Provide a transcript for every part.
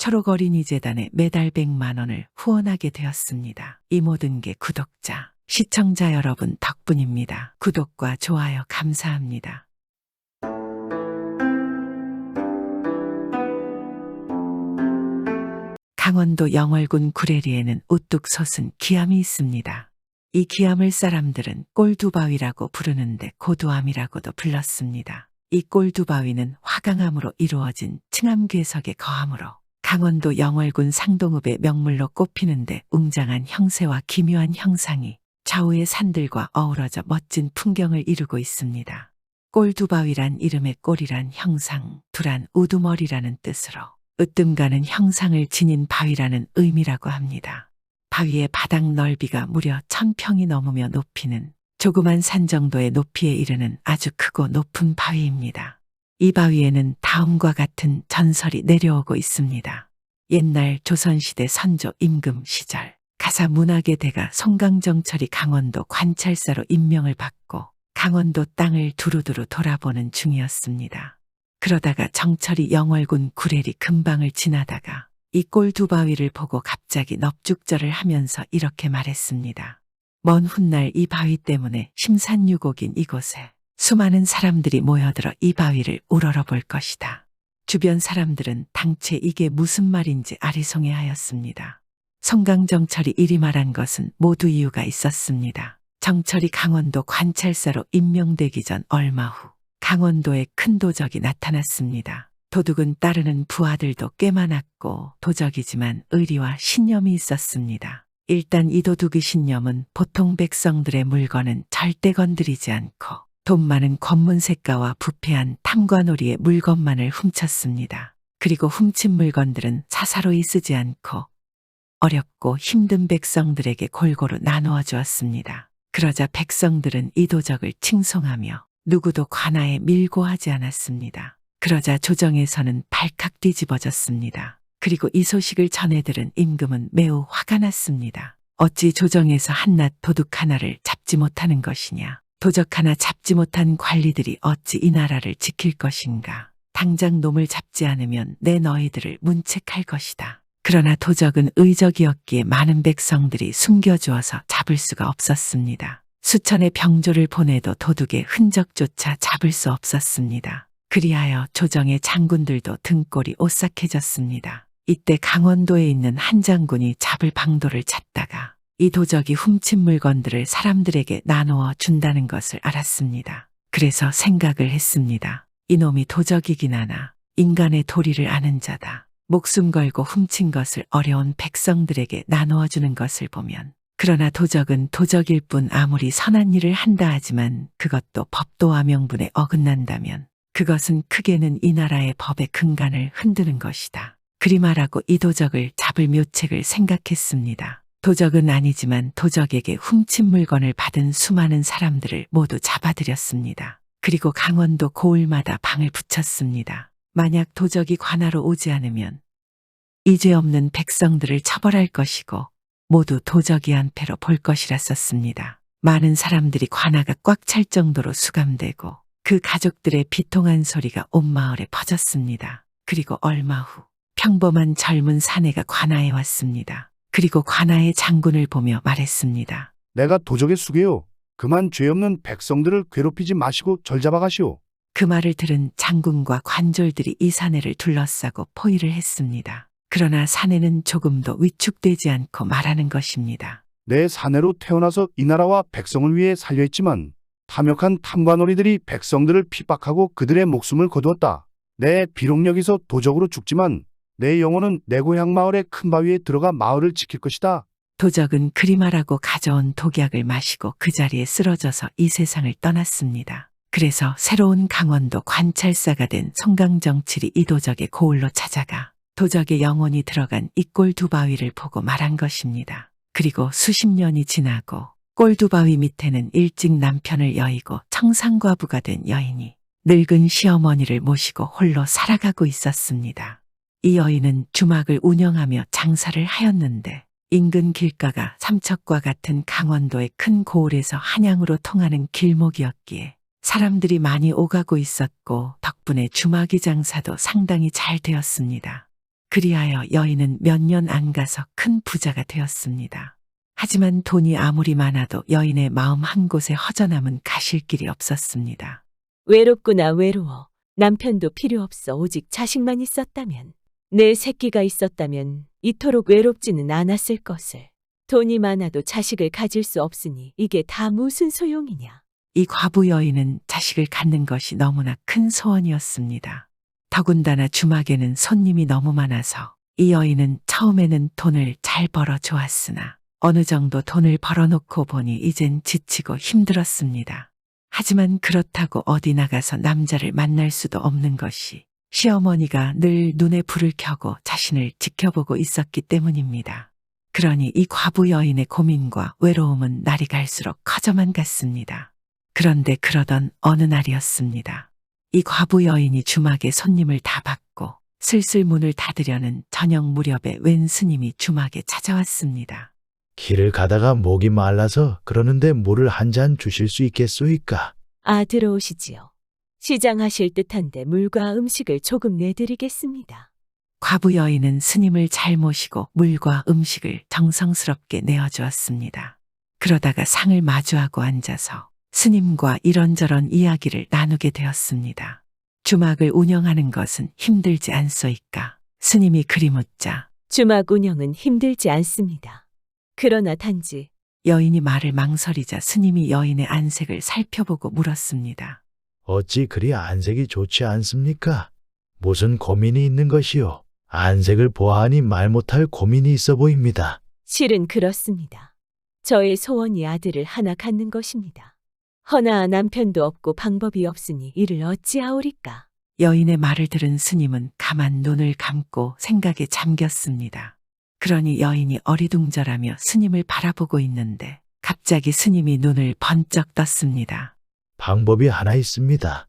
초록어린이재단에 매달 100만 원을 후원하게 되었습니다. 이 모든 게 구독자, 시청자 여러분 덕분입니다. 구독과 좋아요 감사합니다. 강원도 영월군 구례리에는 우뚝 솟은 기암이 있습니다. 이 기암을 사람들은 꼴두바위라고 부르는데 고두암이라고도 불렀습니다. 이 꼴두바위는 화강암으로 이루어진 층암괴석의 거암으로 강원도 영월군 상동읍의 명물로 꼽히는데 웅장한 형세와 기묘한 형상이 좌우의 산들과 어우러져 멋진 풍경을 이루고 있습니다. 꼴두바위란 이름의 꼴이란 형상, 두란 우두머리라는 뜻으로 으뜸가는 형상을 지닌 바위라는 의미라고 합니다. 바위의 바닥 넓이가 무려 1000평이 넘으며 높이는 조그만 산 정도의 높이에 이르는 아주 크고 높은 바위입니다. 이 바위에는 다음과 같은 전설이 내려오고 있습니다. 옛날 조선시대 선조 임금 시절 가사 문학의 대가 송강정철이 강원도 관찰사로 임명을 받고 강원도 땅을 두루두루 돌아보는 중이었습니다. 그러다가 정철이 영월군 구례리 근방을 지나다가 이 꼴두바위를 보고 갑자기 넙죽절을 하면서 이렇게 말했습니다. 먼 훗날 이 바위 때문에 심산유곡인 이곳에 수많은 사람들이 모여들어 이 바위를 우러러볼 것이다. 주변 사람들은 당최 이게 무슨 말인지 아리송해하였습니다. 송강정철이 이리 말한 것은 모두 이유가 있었습니다. 정철이 강원도 관찰사로 임명되기 전 얼마 후 강원도에 큰 도적이 나타났습니다. 도둑은 따르는 부하들도 꽤 많았고 도적이지만 의리와 신념이 있었습니다. 일단 이 도둑의 신념은 보통 백성들의 물건은 절대 건드리지 않고 돈 많은 권문색가와 부패한 탐관오리의 물건만을 훔쳤습니다. 그리고 훔친 물건들은 사사로이 쓰지 않고 어렵고 힘든 백성들에게 골고루 나누어 주었습니다. 그러자 백성들은 이 도적을 칭송하며 누구도 관아에 밀고 하지 않았습니다. 그러자 조정에서는 발칵 뒤집어졌습니다. 그리고 이 소식을 전해들은 임금은 매우 화가 났습니다. 어찌 조정에서 한낱 도둑 하나를 잡지 못하는 것이냐. 도적 하나 잡지 못한 관리들이 어찌 이 나라를 지킬 것인가. 당장 놈을 잡지 않으면 내 너희들을 문책할 것이다. 그러나 도적은 의적이었기에 많은 백성들이 숨겨주어서 잡을 수가 없었습니다. 수천의 병조를 보내도 도둑의 흔적조차 잡을 수 없었습니다. 그리하여 조정의 장군들도 등골이 오싹해졌습니다. 이때 강원도에 있는 한 장군이 잡을 방도를 찾다가 이 도적이 훔친 물건들을 사람들에게 나누어 준다는 것을 알았습니다. 그래서 생각을 했습니다. 이놈이 도적이긴 하나 인간의 도리를 아는 자다. 목숨 걸고 훔친 것을 어려운 백성들에게 나누어 주는 것을 보면 그러나 도적은 도적일 뿐 아무리 선한 일을 한다 하지만 그것도 법도와 명분에 어긋난다면 그것은 크게는 이 나라의 법의 근간을 흔드는 것이다. 그리 말하고 이 도적을 잡을 묘책을 생각했습니다. 도적은 아니지만 도적에게 훔친 물건을 받은 수많은 사람들을 모두 잡아들였습니다. 그리고 강원도 고을마다 방을 붙였습니다. 만약 도적이 관하로 오지 않으면 이 죄 없는 백성들을 처벌할 것이고 모두 도적이 한 패로 볼 것이라 썼습니다. 많은 사람들이 관아가 꽉 찰 정도로 수감되고 그 가족들의 비통한 소리가 온 마을에 퍼졌습니다. 그리고 얼마 후 평범한 젊은 사내가 관아에 왔습니다. 그리고 관아의 장군을 보며 말했습니다. 내가 도적의 수게요. 그만 죄 없는 백성들을 괴롭히지 마시고 절 잡아가시오. 그 말을 들은 장군과 관졸들이 이 사내를 둘러싸고 포위를 했습니다. 그러나 사내는 조금도 위축되지 않고 말하는 것입니다. 내 사내로 태어나서 이 나라와 백성을 위해 살려있지만 탐욕한 탐관오리들이 백성들을 핍박하고 그들의 목숨을 거두었다. 내 비록 여기서 도적으로 죽지만 내 영혼은 내 고향 마을의 큰 바위에 들어가 마을을 지킬 것이다. 도적은 그리 말하고 가져온 독약을 마시고 그 자리에 쓰러져서 이 세상을 떠났습니다. 그래서 새로운 강원도 관찰사가 된 송강정칠이 이 도적의 고을로 찾아가 도적의 영혼이 들어간 이 꼴두바위를 보고 말한 것입니다. 그리고 수십 년이 지나고 꼴두바위 밑에는 일찍 남편을 여의고 청산과부가 된 여인이 늙은 시어머니를 모시고 홀로 살아가고 있었습니다. 이 여인은 주막을 운영하며 장사를 하였는데 인근 길가가 삼척과 같은 강원도의 큰 고을에서 한양으로 통하는 길목이었기에 사람들이 많이 오가고 있었고 덕분에 주막이 장사도 상당히 잘 되었습니다. 그리하여 여인은 몇 년 안 가서 큰 부자가 되었습니다. 하지만 돈이 아무리 많아도 여인의 마음 한 곳에 허전함은 가실 길이 없었습니다. 외롭구나 외로워. 남편도 필요 없어. 오직 자식만 있었다면. 내 새끼가 있었다면 이토록 외롭지는 않았을 것을. 돈이 많아도 자식을 가질 수 없으니 이게 다 무슨 소용이냐. 이 과부 여인은 자식을 갖는 것이 너무나 큰 소원이었습니다. 더군다나 주막에는 손님이 너무 많아서 이 여인은 처음에는 돈을 잘 벌어 좋았으나 어느 정도 돈을 벌어놓고 보니 이젠 지치고 힘들었습니다. 하지만 그렇다고 어디 나가서 남자를 만날 수도 없는 것이 시어머니가 늘 눈에 불을 켜고 자신을 지켜보고 있었기 때문입니다. 그러니 이 과부 여인의 고민과 외로움은 날이 갈수록 커져만 갔습니다. 그런데 그러던 어느 날이었습니다. 이 과부 여인이 주막에 손님을 다 받고 슬슬 문을 닫으려는 저녁 무렵에 웬 스님이 주막에 찾아왔습니다. 길을 가다가 목이 말라서 그러는데 물을 한 잔 주실 수 있겠소이까? 들어오시지요. 시장하실 듯한데 물과 음식을 조금 내드리겠습니다. 과부 여인은 스님을 잘 모시고 물과 음식을 정성스럽게 내어주었습니다. 그러다가 상을 마주하고 앉아서 스님과 이런저런 이야기를 나누게 되었습니다. 주막을 운영하는 것은 힘들지 않소이까? 스님이 그리 묻자 주막 운영은 힘들지 않습니다. 그러나 단지 여인이 말을 망설이자 스님이 여인의 안색을 살펴보고 물었습니다. 어찌 그리 안색이 좋지 않습니까? 무슨 고민이 있는 것이요? 안색을 보아하니 말 못할 고민이 있어 보입니다. 실은 그렇습니다. 저의 소원이 아들을 하나 갖는 것입니다. 허나 남편도 없고 방법이 없으니 이를 어찌하오리까? 여인의 말을 들은 스님은 가만 눈을 감고 생각에 잠겼습니다. 그러니 여인이 어리둥절하며 스님을 바라보고 있는데 갑자기 스님이 눈을 번쩍 떴습니다. 방법이 하나 있습니다.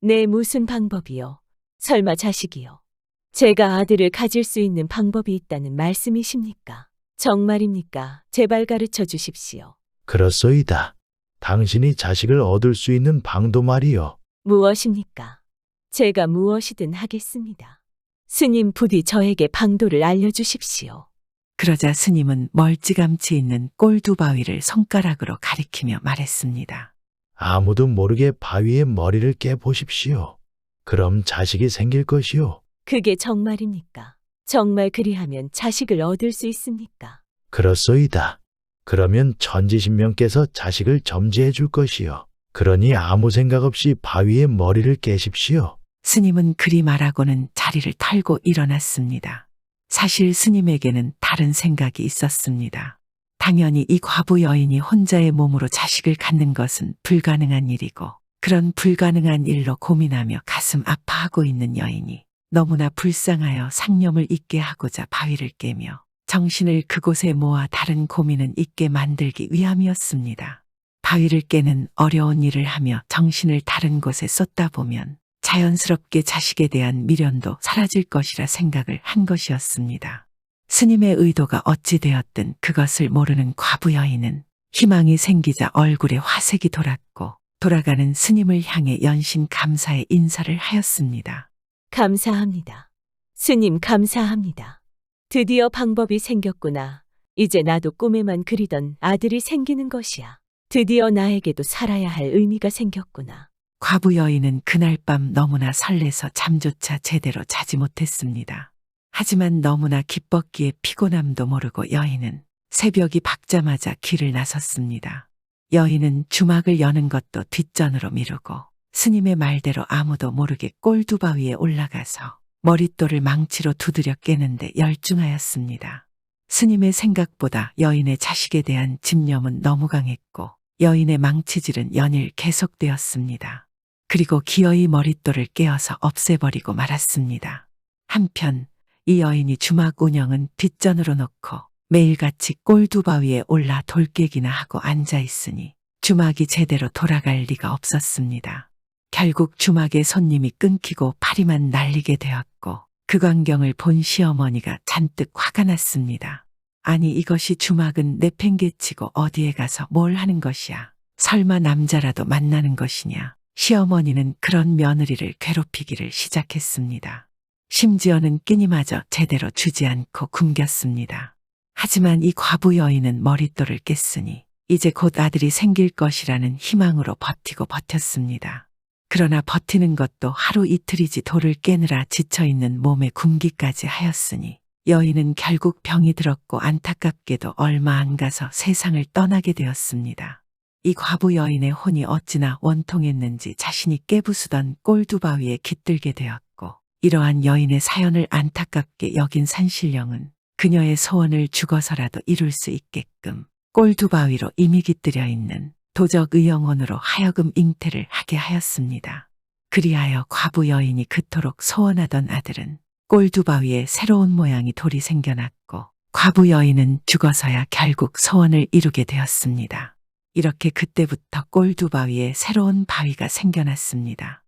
네, 무슨 방법이요? 설마 자식이요? 제가 아들을 가질 수 있는 방법이 있다는 말씀이십니까? 정말입니까? 제발 가르쳐 주십시오. 그렇소이다. 당신이 자식을 얻을 수 있는 방도 말이요. 무엇입니까? 제가 무엇이든 하겠습니다. 스님 부디 저에게 방도를 알려주십시오. 그러자 스님은 멀찌감치 있는 꼴 두 바위를 손가락으로 가리키며 말했습니다. 아무도 모르게 바위에 머리를 깨보십시오. 그럼 자식이 생길 것이요. 그게 정말입니까? 정말 그리하면 자식을 얻을 수 있습니까? 그렇소이다. 그러면 천지신명께서 자식을 점지해 줄 것이요. 그러니 아무 생각 없이 바위에 머리를 깨십시오. 스님은 그리 말하고는 자리를 털고 일어났습니다. 사실 스님에게는 다른 생각이 있었습니다. 당연히 이 과부 여인이 혼자의 몸으로 자식을 갖는 것은 불가능한 일이고 그런 불가능한 일로 고민하며 가슴 아파하고 있는 여인이 너무나 불쌍하여 상념을 잊게 하고자 바위를 깨며 정신을 그곳에 모아 다른 고민은 잊게 만들기 위함이었습니다. 바위를 깨는 어려운 일을 하며 정신을 다른 곳에 쏟다 보면 자연스럽게 자식에 대한 미련도 사라질 것이라 생각을 한 것이었습니다. 스님의 의도가 어찌 되었든 그것을 모르는 과부 여인은 희망이 생기자 얼굴에 화색이 돌았고 돌아가는 스님을 향해 연신 감사의 인사를 하였습니다. 감사합니다. 스님 감사합니다. 드디어 방법이 생겼구나. 이제 나도 꿈에만 그리던 아들이 생기는 것이야. 드디어 나에게도 살아야 할 의미가 생겼구나. 과부 여인은 그날 밤 너무나 설레서 잠조차 제대로 자지 못했습니다. 하지만 너무나 기뻤기에 피곤함도 모르고 여인은 새벽이 밝자마자 길을 나섰습니다. 여인은 주막을 여는 것도 뒷전으로 미루고 스님의 말대로 아무도 모르게 꼴두바 위에 올라가서 머릿돌을 망치로 두드려 깨는데 열중하였습니다. 스님의 생각보다 여인의 자식에 대한 집념은 너무 강했고 여인의 망치질은 연일 계속되었습니다. 그리고 기어이 머릿돌을 깨어서 없애버리고 말았습니다. 한편 이 여인이 주막 운영은 뒷전으로 놓고 매일같이 꼴두바 위에 올라 돌깨기나 하고 앉아있으니 주막이 제대로 돌아갈 리가 없었습니다. 결국 주막의 손님이 끊기고 파리만 날리게 되었고 그 광경을 본 시어머니가 잔뜩 화가 났습니다. 아니 이것이 주막은 내팽개치고 어디에 가서 뭘 하는 것이야. 설마 남자라도 만나는 것이냐. 시어머니는 그런 며느리를 괴롭히기를 시작했습니다. 심지어는 끼니마저 제대로 주지 않고 굶겼습니다. 하지만 이 과부 여인은 머릿돌을 깼으니 이제 곧 아들이 생길 것이라는 희망으로 버티고 버텼습니다. 그러나 버티는 것도 하루 이틀이지 돌을 깨느라 지쳐있는 몸에 굶기까지 하였으니 여인은 결국 병이 들었고 안타깝게도 얼마 안 가서 세상을 떠나게 되었습니다. 이 과부 여인의 혼이 어찌나 원통했는지 자신이 깨부수던 꼴두바위에 깃들게 되었고 이러한 여인의 사연을 안타깝게 여긴 산신령은 그녀의 소원을 죽어서라도 이룰 수 있게끔 꼴두바위로 이미 깃들여 있는 도적의영혼으로 하여금 잉태를 하게 하였습니다. 그리하여 과부 여인이 그토록 소원하던 아들은 꼴두바위에 새로운 모양의 돌이 생겨났고 과부 여인은 죽어서야 결국 소원을 이루게 되었습니다. 이렇게 그때부터 꼴두바위에 새로운 바위가 생겨났습니다.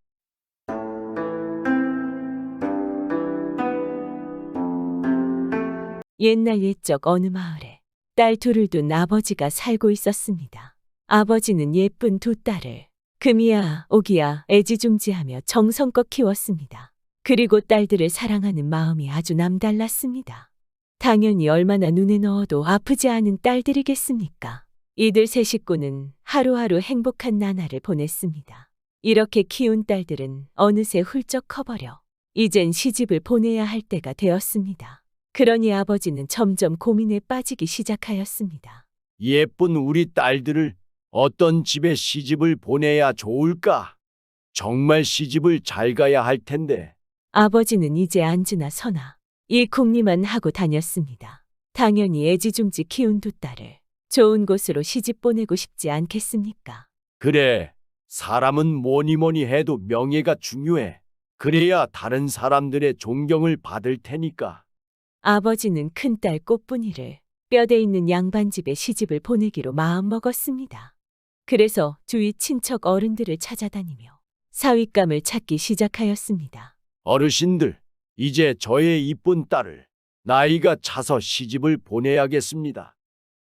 옛날 옛적 어느 마을에 딸 둘을 둔 아버지가 살고 있었습니다. 아버지는 예쁜 두 딸을 금이야 오기야 애지중지하며 정성껏 키웠습니다. 그리고 딸들을 사랑하는 마음이 아주 남달랐습니다. 당연히 얼마나 눈에 넣어도 아프지 않은 딸들이겠습니까? 이들 세 식구는 하루하루 행복한 나날을 보냈습니다. 이렇게 키운 딸들은 어느새 훌쩍 커버려 이젠 시집을 보내야 할 때가 되었습니다. 그러니 아버지는 점점 고민에 빠지기 시작하였습니다. 예쁜 우리 딸들을 어떤 집에 시집을 보내야 좋을까? 정말 시집을 잘 가야 할 텐데. 아버지는 이제 앉으나 서나 이 궁리만 하고 다녔습니다. 당연히 애지중지 키운 두 딸을 좋은 곳으로 시집 보내고 싶지 않겠습니까? 그래, 사람은 뭐니 해도 명예가 중요해. 그래야 다른 사람들의 존경을 받을 테니까. 아버지는 큰딸 꽃분이를 뼈대 있는 양반집에 시집을 보내기로 마음먹었습니다. 그래서 주위 친척 어른들을 찾아다니며 사윗감을 찾기 시작하였습니다. 어르신들, 이제 저의 이쁜 딸을 나이가 차서 시집을 보내야겠습니다.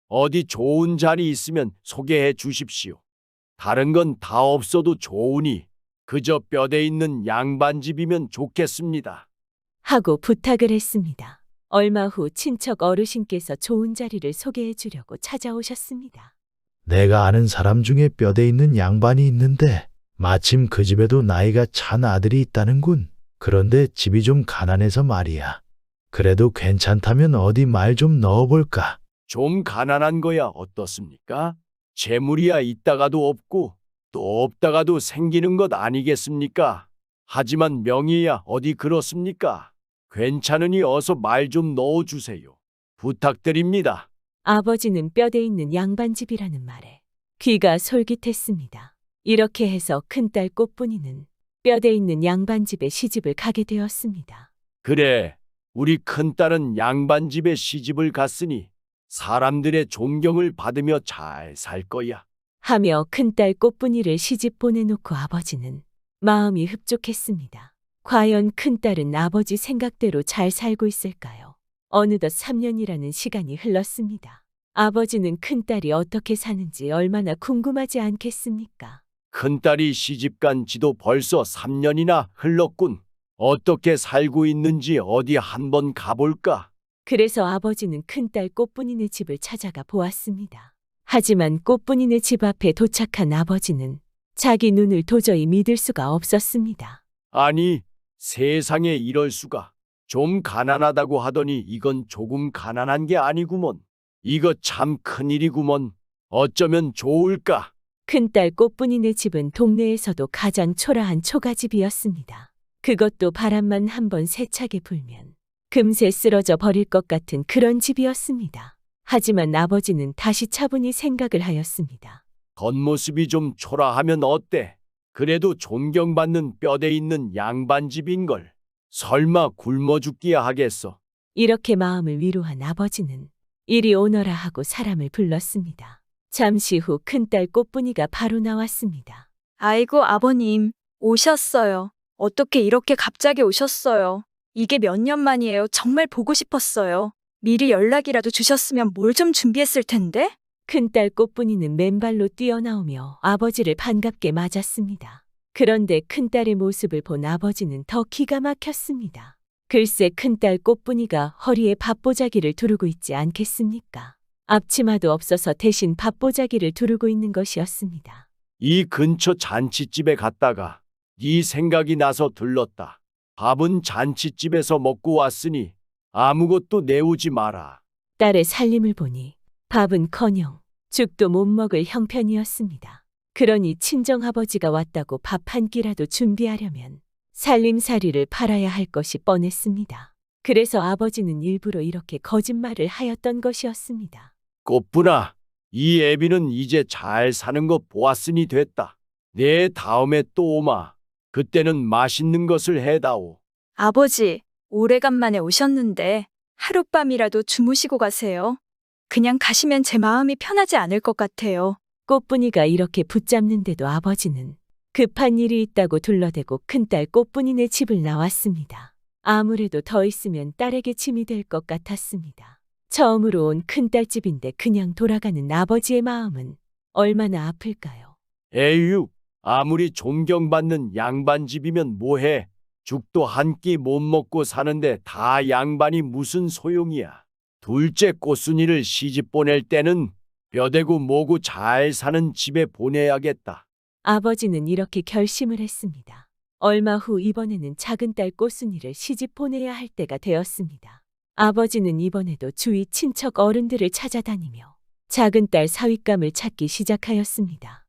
어디 좋은 자리 있으면 소개해 주십시오. 다른 건 다 없어도 좋으니 그저 뼈대 있는 양반집이면 좋겠습니다. 하고 부탁을 했습니다. 얼마 후 친척 어르신께서 좋은 자리를 소개해 주려고 찾아오셨습니다. 내가 아는 사람 중에 뼈대 있는 양반이 있는데 마침 그 집에도 나이가 찬 아들이 있다는군. 그런데 집이 좀 가난해서 말이야. 그래도 괜찮다면 어디 말 좀 넣어볼까? 좀 가난한 거야 어떻습니까? 재물이야 있다가도 없고 또 없다가도 생기는 것 아니겠습니까? 하지만 명예야 어디 그렇습니까? 괜찮으니 어서 말 좀 넣어주세요. 부탁드립니다. 아버지는 뼈대 있는 양반집이라는 말에 귀가 솔깃했습니다. 이렇게 해서 큰딸 꽃분이는 뼈대 있는 양반집에 시집을 가게 되었습니다. 그래, 우리 큰딸은 양반집에 시집을 갔으니 사람들의 존경을 받으며 잘 살 거야. 하며 큰딸 꽃분이를 시집 보내놓고 아버지는 마음이 흡족했습니다. 과연 큰딸은 아버지 생각대로 잘 살고 있을까요? 어느덧 3년이라는 시간이 흘렀습니다. 아버지는 큰딸이 어떻게 사는지 얼마나 궁금하지 않겠습니까? 큰딸이 시집간 지도 벌써 3년이나 흘렀군. 어떻게 살고 있는지 어디 한번 가볼까? 그래서 아버지는 큰딸 꽃분이네 집을 찾아가 보았습니다. 하지만 꽃분이네 집 앞에 도착한 아버지는 자기 눈을 도저히 믿을 수가 없었습니다. 아니, 세상에 이럴 수가. 좀 가난하다고 하더니 이건 조금 가난한 게 아니구먼. 이거 참 큰일이구먼. 어쩌면 좋을까? 큰딸 꽃분이네 집은 동네에서도 가장 초라한 초가집이었습니다. 그것도 바람만 한번 세차게 불면 금세 쓰러져 버릴 것 같은 그런 집이었습니다. 하지만 아버지는 다시 차분히 생각을 하였습니다. 겉모습이 좀 초라하면 어때? 그래도 존경받는 뼈대 있는 양반집인걸. 설마 굶어 죽기야 하겠어. 이렇게 마음을 위로한 아버지는 이리 오너라 하고 사람을 불렀습니다. 잠시 후 큰딸 꽃분이가 바로 나왔습니다. 아이고, 아버님, 오셨어요. 어떻게 이렇게 갑자기 오셨어요? 이게 몇 년 만이에요. 정말 보고 싶었어요. 미리 연락이라도 주셨으면 뭘 좀 준비했을 텐데? 큰딸 꽃분이는 맨발로 뛰어나오며 아버지를 반갑게 맞았습니다. 그런데 큰딸의 모습을 본 아버지는 더 기가 막혔습니다. 글쎄 큰딸 꽃분이가 허리에 밥보자기를 두르고 있지 않겠습니까? 앞치마도 없어서 대신 밥보자기를 두르고 있는 것이었습니다. 이 근처 잔치집에 갔다가 네 생각이 나서 들렀다. 밥은 잔치집에서 먹고 왔으니 아무것도 내오지 마라. 딸의 살림을 보니 밥은커녕 죽도 못 먹을 형편이었습니다. 그러니 친정아버지가 왔다고 밥 한 끼라도 준비하려면 살림살이를 팔아야 할 것이 뻔했습니다. 그래서 아버지는 일부러 이렇게 거짓말을 하였던 것이었습니다. 꽃분아, 이 애비는 이제 잘 사는 거 보았으니 됐다. 내 다음에 또 오마. 그때는 맛있는 것을 해다오. 아버지, 오래간만에 오셨는데 하룻밤이라도 주무시고 가세요. 그냥 가시면 제 마음이 편하지 않을 것 같아요. 꽃분이가 이렇게 붙잡는데도 아버지는 급한 일이 있다고 둘러대고 큰딸 꽃분이네 집을 나왔습니다. 아무래도 더 있으면 딸에게 침이 될 것 같았습니다. 처음으로 온 큰딸 집인데 그냥 돌아가는 아버지의 마음은 얼마나 아플까요? 에휴, 아무리 존경받는 양반집이면 뭐해. 죽도 한 끼 못 먹고 사는데 다 양반이 무슨 소용이야. 둘째 꽃순이를 시집 보낼 때는 뼈대고 뭐고 잘 사는 집에 보내야겠다. 아버지는 이렇게 결심을 했습니다. 얼마 후 이번에는 작은 딸 꽃순이를 시집 보내야 할 때가 되었습니다. 아버지는 이번에도 주위 친척 어른들을 찾아다니며 작은 딸 사윗감을 찾기 시작하였습니다.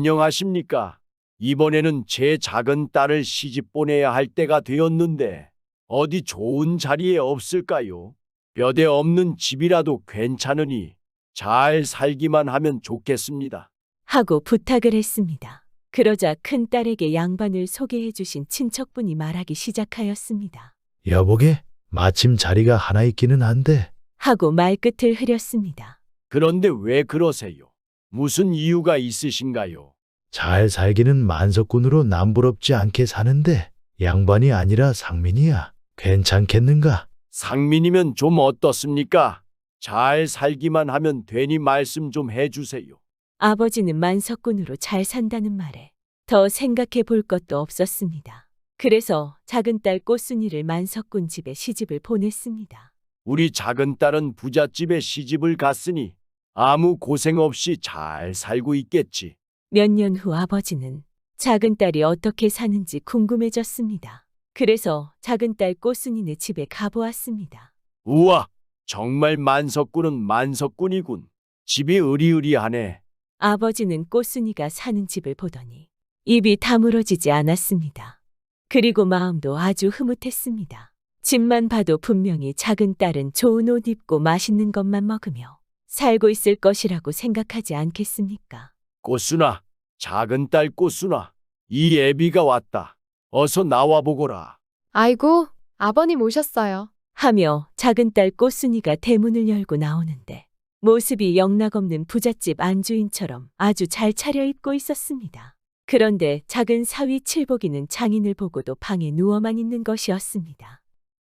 안녕하십니까. 이번에는 제 작은 딸을 시집 보내야 할 때가 되었는데 어디 좋은 자리에 없을까요? 뼈대 없는 집이라도 괜찮으니 잘 살기만 하면 좋겠습니다. 하고 부탁을 했습니다. 그러자 큰 딸에게 양반을 소개해 주신 친척분이 말하기 시작하였습니다. 여보게, 마침 자리가 하나 있기는 한데 하고 말끝을 흐렸습니다. 그런데 왜 그러세요? 무슨 이유가 있으신가요? 잘 살기는 만석군으로 남부럽지 않게 사는데 양반이 아니라 상민이야. 괜찮겠는가? 상민이면 좀 어떻습니까? 잘 살기만 하면 되니 말씀 좀 해주세요. 아버지는 만석군으로 잘 산다는 말에 더 생각해 볼 것도 없었습니다. 그래서 작은 딸 꽃순이를 만석군 집에 시집을 보냈습니다. 우리 작은 딸은 부잣집에 시집을 갔으니 아무 고생 없이 잘 살고 있겠지. 몇 년 후 아버지는 작은 딸이 어떻게 사는지 궁금해졌습니다. 그래서 작은 딸 꽃순이네 집에 가보았습니다. 우와, 정말 만석군은 만석군이군. 집이 으리으리하네. 아버지는 꽃순이가 사는 집을 보더니 입이 다물어지지 않았습니다. 그리고 마음도 아주 흐뭇했습니다. 집만 봐도 분명히 작은 딸은 좋은 옷 입고 맛있는 것만 먹으며 살고 있을 것이라고 생각하지 않겠습니까? 꽃순아, 작은 딸 꽃순아, 이 애비가 왔다. 어서 나와보거라. 아이고, 아버님 오셨어요. 하며 작은 딸 꽃순이가 대문을 열고 나오는데 모습이 영락없는 부잣집 안주인처럼 아주 잘 차려입고 있었습니다. 그런데 작은 사위 칠복이는 장인을 보고도 방에 누워만 있는 것이었습니다.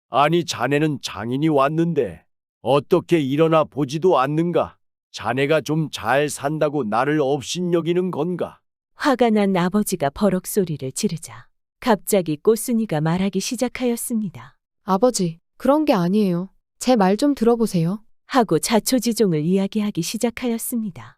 아니, 자네는 장인이 왔는데 어떻게 일어나 보지도 않는가? 자네가 좀 잘 산다고 나를 업신여기는 건가? 화가 난 아버지가 버럭 소리를 지르자 갑자기 꽃순이가 말하기 시작하였습니다. 아버지, 그런 게 아니에요. 제 말 좀 들어보세요. 하고 자초지종을 이야기하기 시작하였습니다.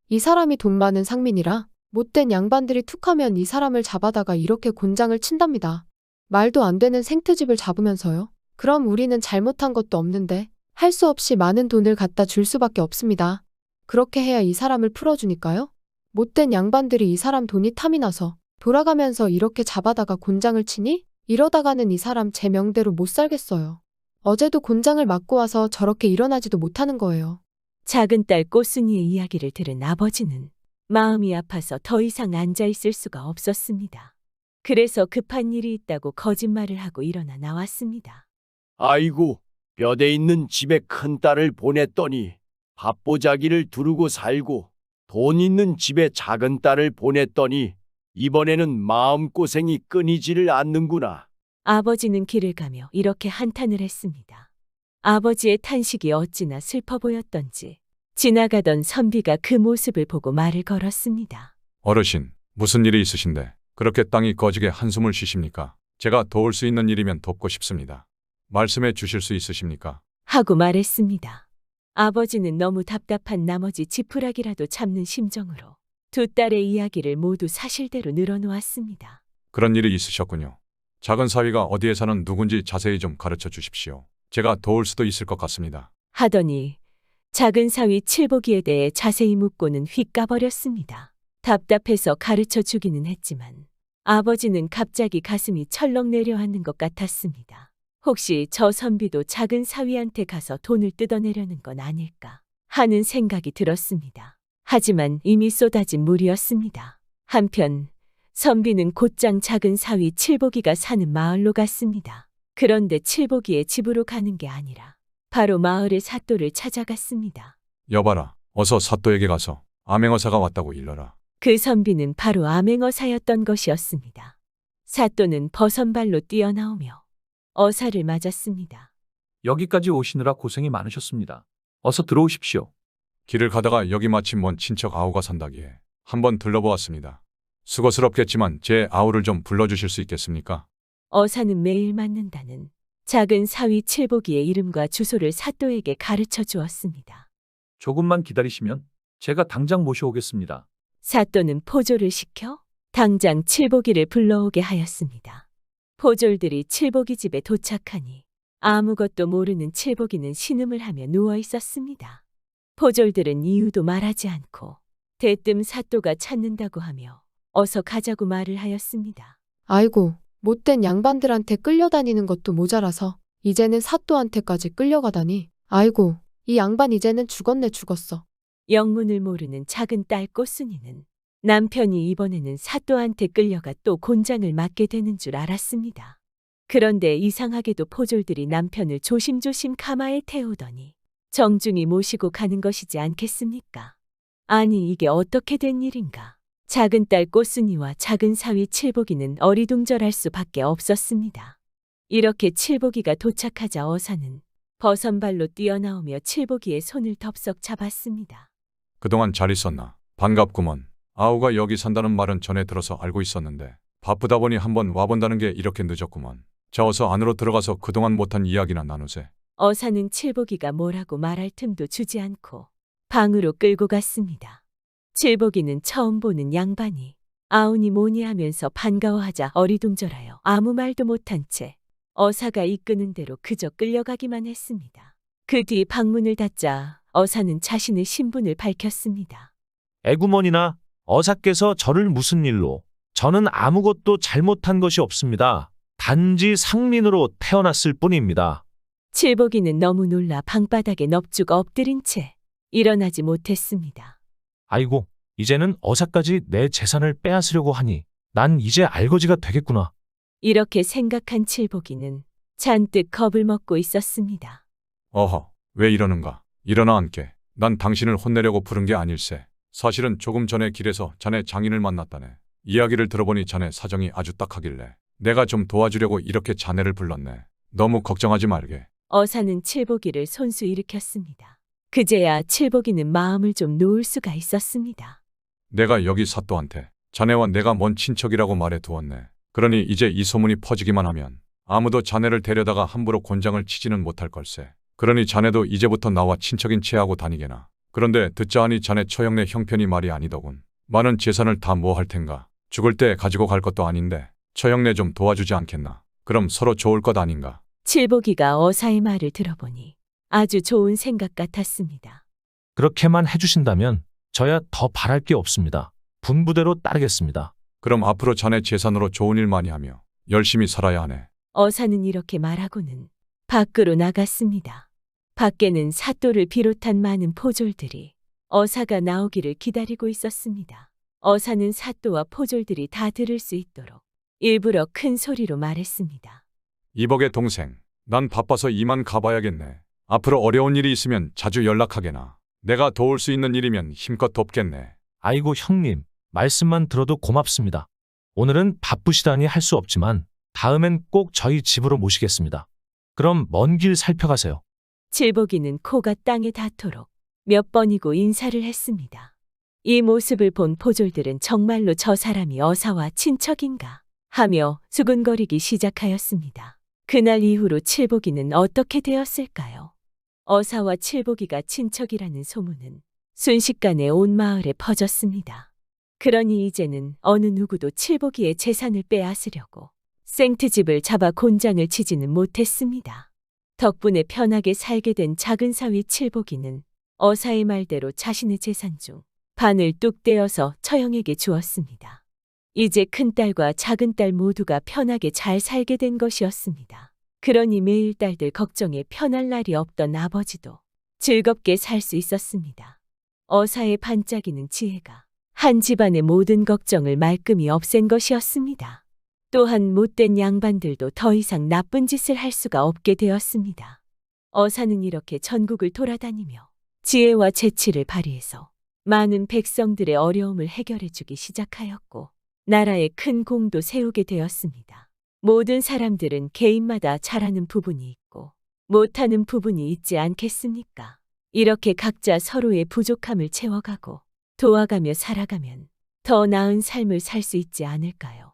이 사람이 돈 많은 상민이라 못된 양반들이 툭하면 이 사람을 잡아다가 이렇게 곤장을 친답니다. 말도 안 되는 생트집을 잡으면서요. 그럼 우리는 잘못한 것도 없는데 할 수 없이 많은 돈을 갖다 줄 수밖에 없습니다. 그렇게 해야 이 사람을 풀어주니까요. 못된 양반들이 이 사람 돈이 탐이 나서 돌아가면서 이렇게 잡아다가 곤장을 치니 이러다가는 이 사람 제 명대로 못 살겠어요. 어제도 곤장을 맞고 와서 저렇게 일어나지도 못하는 거예요. 작은 딸 꽃순이의 이야기를 들은 아버지는 마음이 아파서 더 이상 앉아 있을 수가 없었습니다. 그래서 급한 일이 있다고 거짓말을 하고 일어나 나왔습니다. 아이고, 뼈대 있는 집에 큰딸을 보냈더니 밥보자기를 두르고 살고 돈 있는 집에 작은 딸을 보냈더니 이번에는 마음고생이 끊이지를 않는구나. 아버지는 길을 가며 이렇게 한탄을 했습니다. 아버지의 탄식이 어찌나 슬퍼 보였던지 지나가던 선비가 그 모습을 보고 말을 걸었습니다. 어르신, 무슨 일이 있으신데 그렇게 땅이 꺼지게 한숨을 쉬십니까? 제가 도울 수 있는 일이면 돕고 싶습니다. 말씀해 주실 수 있으십니까? 하고 말했습니다. 아버지는 너무 답답한 나머지 지푸라기라도 잡는 심정으로 두 딸의 이야기를 모두 사실대로 늘어놓았습니다. 그런 일이 있으셨군요. 작은 사위가 어디에 사는 누군지 자세히 좀 가르쳐 주십시오. 제가 도울 수도 있을 것 같습니다. 하더니 작은 사위 칠복이에 대해 자세히 묻고는 휙 가버렸습니다. 답답해서 가르쳐 주기는 했지만 아버지는 갑자기 가슴이 철렁 내려앉는 것 같았습니다. 혹시 저 선비도 작은 사위한테 가서 돈을 뜯어내려는 건 아닐까 하는 생각이 들었습니다. 하지만 이미 쏟아진 물이었습니다. 한편 선비는 곧장 작은 사위 칠복이가 사는 마을로 갔습니다. 그런데 칠복이의 집으로 가는 게 아니라 바로 마을의 사또를 찾아갔습니다. 여봐라, 어서 사또에게 가서 암행어사가 왔다고 일러라. 그 선비는 바로 암행어사였던 것이었습니다. 사또는 버선발로 뛰어나오며 어사를 맞았습니다. 여기까지 오시느라 고생이 많으셨습니다. 어서 들어오십시오. 길을 가다가 여기 마침 먼 친척 아우가 산다기에 한번 들러보았습니다. 수고스럽겠지만 제 아우를 좀 불러주실 수 있겠습니까? 어사는 매일 맞는다는 작은 사위 칠복이의 이름과 주소를 사또에게 가르쳐 주었습니다. 조금만 기다리시면 제가 당장 모셔오겠습니다. 사또는 포졸을 시켜 당장 칠복이를 불러오게 하였습니다. 포졸들이 칠복이 집에 도착하니 아무것도 모르는 칠복이는 신음을 하며 누워 있었습니다. 포졸들은 이유도 말하지 않고 대뜸 사또가 찾는다고 하며 어서 가자고 말을 하였습니다. 아이고, 못된 양반들한테 끌려다니는 것도 모자라서 이제는 사또한테까지 끌려가다니. 아이고, 이 양반 이제는 죽었네 죽었어. 영문을 모르는 작은 딸 꽃순이는 남편이 이번에는 사또한테 끌려가 또 곤장을 맞게 되는 줄 알았습니다. 그런데 이상하게도 포졸들이 남편을 조심조심 가마에 태우더니 정중히 모시고 가는 것이지 않겠습니까? 아니 이게 어떻게 된 일인가? 작은 딸 꽃순이와 작은 사위 칠복이는 어리둥절할 수밖에 없었습니다. 이렇게 칠복이가 도착하자 어사는 버선발로 뛰어나오며 칠복이의 손을 덥석 잡았습니다. 그동안 잘 있었나? 반갑구먼. 아우가 여기 산다는 말은 전에 들어서 알고 있었는데 바쁘다 보니 한번 와본다는 게 이렇게 늦었구먼. 자 어서 안으로 들어가서 그동안 못한 이야기나 나누세. 어사는 칠복이가 뭐라고 말할 틈도 주지 않고 방으로 끌고 갔습니다. 칠복이는 처음 보는 양반이 아우니 뭐니 하면서 반가워하자 어리둥절하여 아무 말도 못한 채 어사가 이끄는 대로 그저 끌려가기만 했습니다. 그 뒤 방문을 닫자 어사는 자신의 신분을 밝혔습니다. 애구머니나 어사께서 저를 무슨 일로? 저는 아무것도 잘못한 것이 없습니다. 단지 상민으로 태어났을 뿐입니다. 칠복이는 너무 놀라 방바닥에 넙죽 엎드린 채 일어나지 못했습니다. 아이고, 이제는 어사까지 내 재산을 빼앗으려고 하니 난 이제 알거지가 되겠구나. 이렇게 생각한 칠복이는 잔뜩 겁을 먹고 있었습니다. 어허, 왜 이러는가? 일어나 앉게. 난 당신을 혼내려고 부른 게 아닐세. 사실은 조금 전에 길에서 자네 장인을 만났다네. 이야기를 들어보니 자네 사정이 아주 딱하길래 내가 좀 도와주려고 이렇게 자네를 불렀네. 너무 걱정하지 말게. 어사는 칠복이를 손수 일으켰습니다. 그제야 칠복이는 마음을 좀 놓을 수가 있었습니다. 내가 여기 사또한테 자네와 내가 먼 친척이라고 말해 두었네. 그러니 이제 이 소문이 퍼지기만 하면 아무도 자네를 데려다가 함부로 곤장을 치지는 못할 걸세. 그러니 자네도 이제부터 나와 친척인 체하고 다니게나. 그런데 듣자 하니 자네 처형네 형편이 말이 아니더군. 많은 재산을 다 뭐 할 텐가. 죽을 때 가지고 갈 것도 아닌데 처형네 좀 도와주지 않겠나. 그럼 서로 좋을 것 아닌가. 칠복이가 어사의 말을 들어보니 아주 좋은 생각 같았습니다. 그렇게만 해주신다면 저야 더 바랄 게 없습니다. 분부대로 따르겠습니다. 그럼 앞으로 자네 재산으로 좋은 일 많이 하며 열심히 살아야 하네. 어사는 이렇게 말하고는 밖으로 나갔습니다. 밖에는 사또를 비롯한 많은 포졸들이 어사가 나오기를 기다리고 있었습니다. 어사는 사또와 포졸들이 다 들을 수 있도록 일부러 큰 소리로 말했습니다. 이복의 동생, 난 바빠서 이만 가봐야겠네. 앞으로 어려운 일이 있으면 자주 연락하게나. 내가 도울 수 있는 일이면 힘껏 돕겠네. 아이고 형님, 말씀만 들어도 고맙습니다. 오늘은 바쁘시다니 할 수 없지만 다음엔 꼭 저희 집으로 모시겠습니다. 그럼 먼 길 살펴가세요. 칠복이는 코가 땅에 닿도록 몇 번이고 인사를 했습니다. 이 모습을 본 포졸들은 정말로 저 사람이 어사와 친척인가 하며 수군거리기 시작하였습니다. 그날 이후로 칠복이는 어떻게 되었을까요? 어사와 칠복이가 친척이라는 소문은 순식간에 온 마을에 퍼졌습니다. 그러니 이제는 어느 누구도 칠복이의 재산을 빼앗으려고 생트집을 잡아 곤장을 치지는 못했습니다. 덕분에 편하게 살게 된 작은 사위 칠복이는 어사의 말대로 자신의 재산 중 반을 뚝 떼어서 처형에게 주었습니다. 이제 큰딸과 작은딸 모두가 편하게 잘 살게 된 것이었습니다. 그러니 매일 딸들 걱정에 편할 날이 없던 아버지도 즐겁게 살 수 있었습니다. 어사의 반짝이는 지혜가 한 집안의 모든 걱정을 말끔히 없앤 것이었습니다. 또한 못된 양반들도 더 이상 나쁜 짓을 할 수가 없게 되었습니다. 어사는 이렇게 전국을 돌아다니며 지혜와 재치를 발휘해서 많은 백성들의 어려움을 해결해주기 시작하였고 나라에 큰 공도 세우게 되었습니다. 모든 사람들은 개인마다 잘하는 부분이 있고 못하는 부분이 있지 않겠습니까? 이렇게 각자 서로의 부족함을 채워가고 도와가며 살아가면 더 나은 삶을 살 수 있지 않을까요?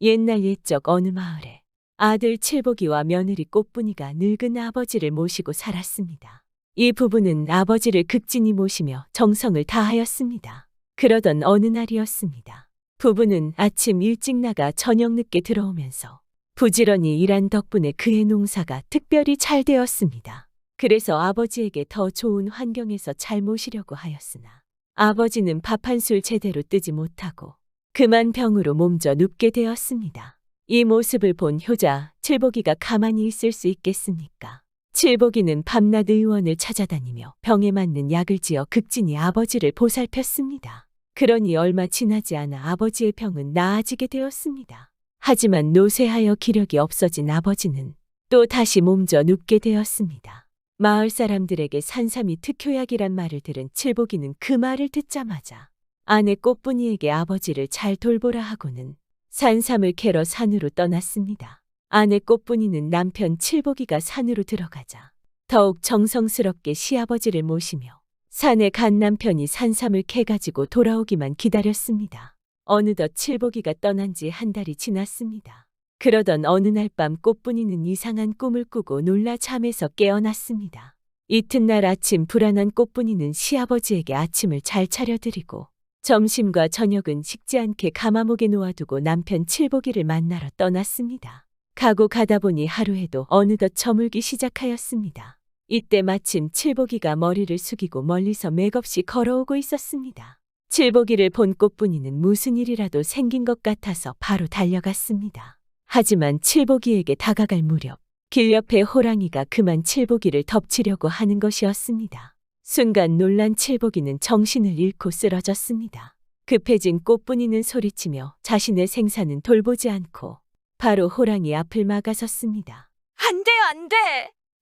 옛날 옛적 어느 마을에 아들 칠복이와 며느리 꽃분이가 늙은 아버지를 모시고 살았습니다. 이 부부는 아버지를 극진히 모시며 정성을 다하였습니다. 그러던 어느 날이었습니다. 부부는 아침 일찍 나가 저녁 늦게 들어오면서 부지런히 일한 덕분에 그의 농사가 특별히 잘 되었습니다. 그래서 아버지에게 더 좋은 환경에서 잘 모시려고 하였으나 아버지는 밥 한 술 제대로 뜨지 못하고 그만 병으로 몸져 눕게 되었습니다. 이 모습을 본 효자 칠복이가 가만히 있을 수 있겠습니까? 칠복이는 밤낮 의원을 찾아다니며 병에 맞는 약을 지어 극진히 아버지를 보살폈습니다. 그러니 얼마 지나지 않아 아버지의 병은 나아지게 되었습니다. 하지만 노쇠하여 기력이 없어진 아버지는 또 다시 몸져 눕게 되었습니다. 마을 사람들에게 산삼이 특효약이란 말을 들은 칠복이는 그 말을 듣자마자 아내 꽃분이에게 아버지를 잘 돌보라 하고는 산삼을 캐러 산으로 떠났습니다. 아내 꽃분이는 남편 칠복이가 산으로 들어가자 더욱 정성스럽게 시아버지를 모시며 산에 간 남편이 산삼을 캐가지고 돌아오기만 기다렸습니다. 어느덧 칠복이가 떠난 지 한 달이 지났습니다. 그러던 어느 날 밤 꽃분이는 이상한 꿈을 꾸고 놀라 잠에서 깨어났습니다. 이튿날 아침 불안한 꽃분이는 시아버지에게 아침을 잘 차려드리고 점심과 저녁은 식지 않게 가마목에 놓아두고 남편 칠복이를 만나러 떠났습니다. 가고 가다 보니 하루에도 어느덧 저물기 시작하였습니다. 이때 마침 칠복이가 머리를 숙이고 멀리서 맥없이 걸어오고 있었습니다. 칠복이를 본 꽃분이는 무슨 일이라도 생긴 것 같아서 바로 달려갔습니다. 하지만 칠복이에게 다가갈 무렵 길 옆에 호랑이가 그만 칠복이를 덮치려고 하는 것이었습니다. 순간 놀란 칠복이는 정신을 잃고 쓰러졌습니다. 급해진 꽃분이는 소리치며 자신의 생사는 돌보지 않고 바로 호랑이 앞을 막아섰습니다. 안 돼요, 안 돼!